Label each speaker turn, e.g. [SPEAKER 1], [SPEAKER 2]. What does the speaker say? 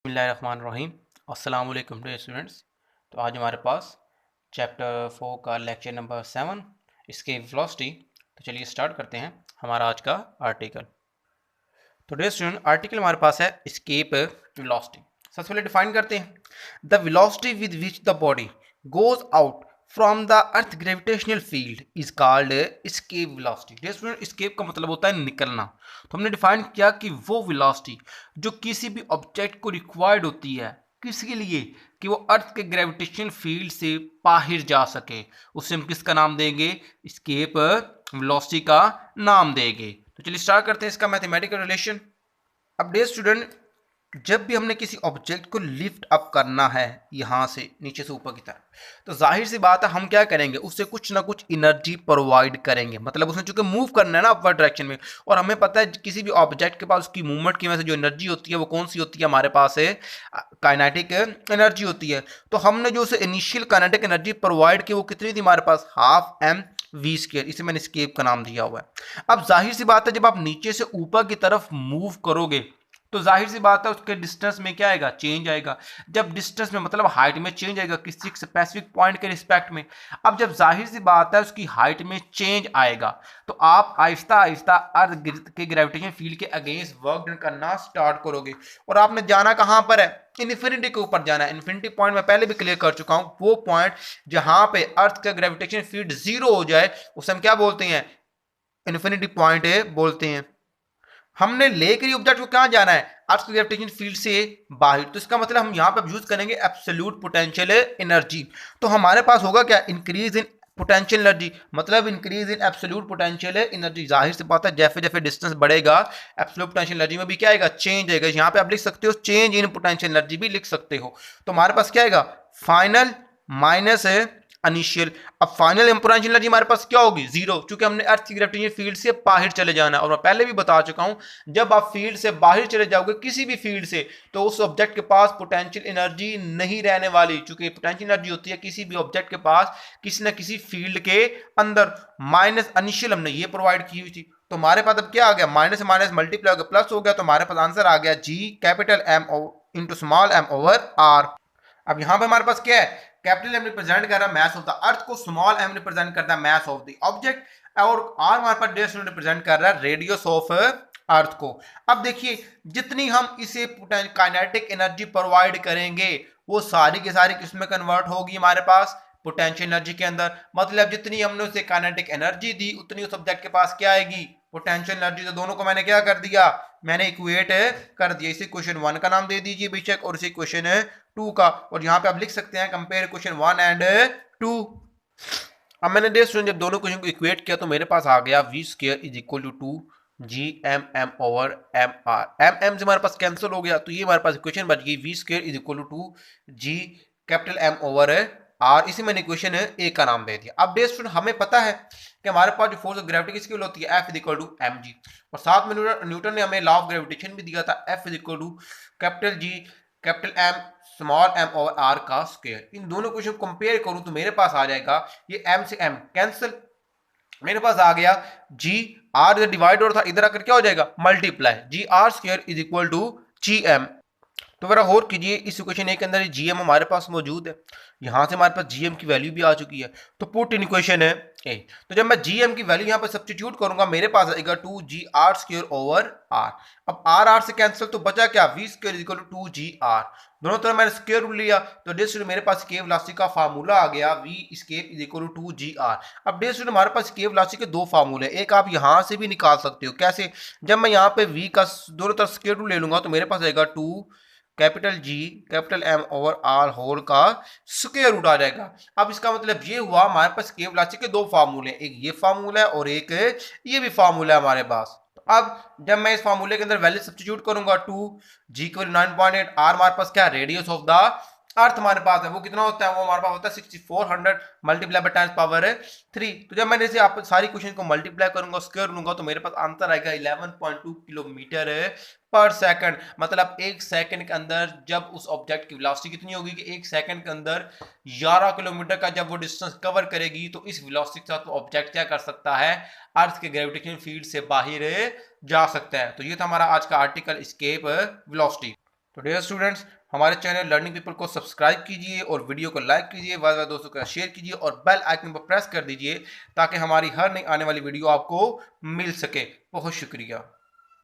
[SPEAKER 1] बिस्मिल्लाहिर्रहमानिर्रहीम। अस्सलाम वालेकुम डियर स्टूडेंट्स। तो आज हमारे पास चैप्टर 4 का लेक्चर नंबर 7 इसके वेलोसिटी। तो चलिए स्टार्ट करते हैं हमारा आज का आर्टिकल। तो डियर स्टूडेंट आर्टिकल हमारे पास है एस्केप वेलोसिटी। सबसे पहले डिफाइन करते हैं the velocity with which the body goes out from the earth gravitational field is called escape velocity. Dear student escape का मतलब होता है निकलना। तो हमने डिफाइन किया कि वो वेलोसिटी जो किसी भी ऑब्जेक्ट को रिक्वायर्ड होती है किसके लिए कि वो अर्थ के ग्रेविटेशनल फील्ड से बाहर जा सके, उससे हम किसका नाम देंगे? एस्केप वेलोसिटी का नाम देंगे। तो चलिए स्टार्ट करते हैं इसका मैथमेटिकल रिलेशन। अब डियर स्टूडेंट जब भी हमने किसी ऑब्जेक्ट को लिफ्ट अप करना है यहां से नीचे से ऊपर की तरफ, तो जाहिर सी बात है हम क्या करेंगे, उससे कुछ ना कुछ एनर्जी प्रोवाइड करेंगे। मतलब उसने चूंकि मूव करना है ना अपवर्ड डायरेक्शन में, और हमें पता है किसी भी ऑब्जेक्ट के पास उसकी मूवमेंट की वजह से जो एनर्जी होती है वो कौन सी होती है? हमारे पास है काइनेटिक एनर्जी होती है। तो हमने जो उसे इनिशियल काइनेटिक एनर्जी प्रोवाइड की वो कितनी थी हमारे पास? Half M V square. इसे मैंने एस्केप का नाम दिया हुआ है। अब जाहिर सी बात है जब आप नीचे से ऊपर की तरफ मूव करोगे तो जाहिर सी बात है उसके डिस्टेंस में क्या आएगा? चेंज आएगा। जब डिस्टेंस में मतलब हाइट में चेंज आएगा किसी स्पेसिफिक पॉइंट के रिस्पेक्ट में। अब जब जाहिर सी बात है उसकी हाइट में चेंज आएगा तो आप आहिस्ता आहिस्ता अर्थ के ग्रेविटेशन फील्ड के अगेंस्ट वर्क डन करना स्टार्ट करोगे। और आपने जाना कहां पर है? इन्फिनिटी के ऊपर जाना है। इन्फिनिटी पॉइंट मैं पहले भी क्लियर कर चुका हूं। वो पॉइंट जहां पे अर्थ का ग्रेविटेशन फील्ड जीरो हो जाए उसे हम क्या बोलते हैं? इन्फिनिटी पॉइंट बोलते हैं। हमने लेकर ऑब्जेक्ट को कहां जाना है? अर्थ ग्रेविटेशन फील्ड से बाहर। तो इसका मतलब हम यहां पे यूज करेंगे एब्सोल्यूट पोटेंशियल एनर्जी। तो हमारे पास होगा क्या? इंक्रीज इन पोटेंशियल एनर्जी, मतलब increase in absolute potential energy. जाहिर से बात है जैसे जैसे डिस्टेंस बढ़ेगा एब्सोल्यूट पोटेंशियल एनर्जी में भी क्या आएगा? चेंज आएगा। यहां पे आप लिख सकते हो चेंज इन पोटेंशियल एनर्जी भी लिख सकते हो। तो हमारे पास क्या आएगा? Final minus initial. अब फाइनल पोटेंशियल एनर्जी हमारे पास क्या होगी? जीरो, क्योंकि हमने अर्थ की ग्रेविटेशन फील्ड से बाहर चले जाना है। और मैं पहले भी बता चुका हूं जब आप फील्ड से बाहर चले जाओगे किसी भी फील्ड से तो उस ऑब्जेक्ट के पास पोटेंशियल एनर्जी नहीं रहने वाली, क्योंकि पोटेंशियल एनर्जी होती है किसी भी ऑब्जेक्ट के पास किसी ना किसी फील्ड के अंदर। माइनस इनिशियल हमने ये प्रोवाइड की हुई थी। तो हमारे पास अब क्या आ गया? माइनस माइनस मल्टीप्लाई हो गया प्लस हो गया। तो हमारे पास आंसर आ गया G capital M into small M over R. अब यहां पे हमारे पास क्या है? कैपिटल एम रिप्रेजेंट कर रहा है मास ऑफ द अर्थ को, स्मॉल एम रिप्रेजेंट करता है मास ऑफ द ऑब्जेक्ट, और आर हमारे पास डेस रिप्रेजेंट कर रहा है रेडियस ऑफ अर्थ को। अब देखिए जितनी हम इसे काइनेटिक एनर्जी प्रोवाइड करेंगे वो सारी की सारी किसमें कन्वर्ट होगी? हमारे पास पोटेंशियल एनर्जी के अंदर। मतलब जितनी हमने उसे काइनेटिक एनर्जी दी उतनी उस ऑब्जेक्ट के पास क्या आएगी? Potential energy. तो दोनों को मैंने क्या कर दिया? मैंने इक्वेट कर दिया। इसे क्वेश्चन 1 का नाम दे दीजिए बेशक, और इसे क्वेश्चन 2 का। और यहां पे आप लिख सकते हैं कंपेयर क्वेश्चन 1 एंड 2। अब मैंने जब दोनों क्वेश्चन को इक्वेट किया तो मेरे पास आ गया V square is equal to 2 G M M over M R. M M से हमारे पास कैंसिल हो गया तो ये हमारे पास इक्वेशन बच गई V square is equal to 2 G capital M over R. इसी मैंने इक्वेशन ए का नाम दे दिया। अब डे स्टूडेंट हमें पता है कि हमारे पास जो फोर्स ऑफ ग्रेविटी किसकी होती है? F is equal to M G. और साथ में न्यूटन ने हमें लॉ ऑफ ग्रेविटेशन भी दिया था, F is equal to capital G capital M small M over R का स्क्वायर। इन दोनों क्वेश्चन को कंपेयर करूं तो मेरे पास आ जाएगा ये एम से एम कैंसिल, मेरे पास आ गया जी आर इधर डिवाइड और था, इधर आकर क्या हो जाएगा? Multiply. G R square is equal to G M. तो जरा गौर कीजिए इस इक्वेशन ए के अंदर जीएम हमारे पास मौजूद है। यहां से हमारे पास जीएम की वैल्यू भी आ चुकी है। तो पुट इन इक्वेशन है ए। तो जब मैं जीएम की वैल्यू यहां पर सब्स्टिट्यूट करूंगा मेरे पास आएगा 2 G R square over R. अब आर आर से कैंसिल तो बचा क्या? V square is equal to 2 G R. दोनों तरफ मैंने स्क्वायर रूट लिया तो डेस मेरे पास स्केप वेलोसिटी का फार्मूला आ गया V escape is equal to 2 G R. अब डेस हमारे पास स्केप वेलोसिटी के दो फार्मूले, एक आप यहां से भी निकाल सकते हो। कैसे? जब मैं यहां पे वी का दोनों तरफ स्क्वायर रूट ले लूंगा तो मेरे पास आएगा 2 capital G capital M over R whole का स्क्वायर रूट आ जाएगा। अब इसका मतलब ये हुआ हमारे पास स्केप वेलोसिटी के दो फार्मूले, एक ये फार्मूला है और एक ये भी फार्मूला है हमारे पास। तो अब जब मैं इस फार्मूले के अंदर वैल्यू सब्स्टिट्यूट करूंगा 2 जी की वैल्यू 9.8, आर हमारे पास क्या? रेडियस ऑफ द अर्थ हमारे पास है, वो कितना होता है? वो हमारे पास होता है 6400 मल्टीप्लाई बाय 10 पावर 3। तो जब मैंने इसे आप सारी क्वेश्चन को मल्टीप्लाई करूंगा स्क्वायर लूंगा तो मेरे पास आंसर आएगा 11.2 किलोमीटर पर सेकंड। मतलब एक सेकंड के अंदर जब उस ऑब्जेक्ट की वेलोसिटी कितनी होगी कि एक सेकंड के अंदर 11 किलोमीटर का जब वो डिस्टेंस कवर करेगी तो इस वेलोसिटी के साथ वो ऑब्जेक्ट क्या कर सकता है? अर्थ के ग्रेविटेशन फील्ड से बाहर जा सकता है। तो ये था हमारा आज का आर्टिकल एस्केप वेलोसिटी। तो डियर स्टूडेंट्स, हमारे चैनल लर्निंग पीपल को सब्सक्राइब कीजिए और वीडियो को लाइक कीजिए, वार वार दोस्तों के साथ शेयर कीजिए और बेल आइकन पर प्रेस कर दीजिए ताकि हमारी हर नई आने वाली वीडियो आपको मिल सके। बहुत शुक्रिया।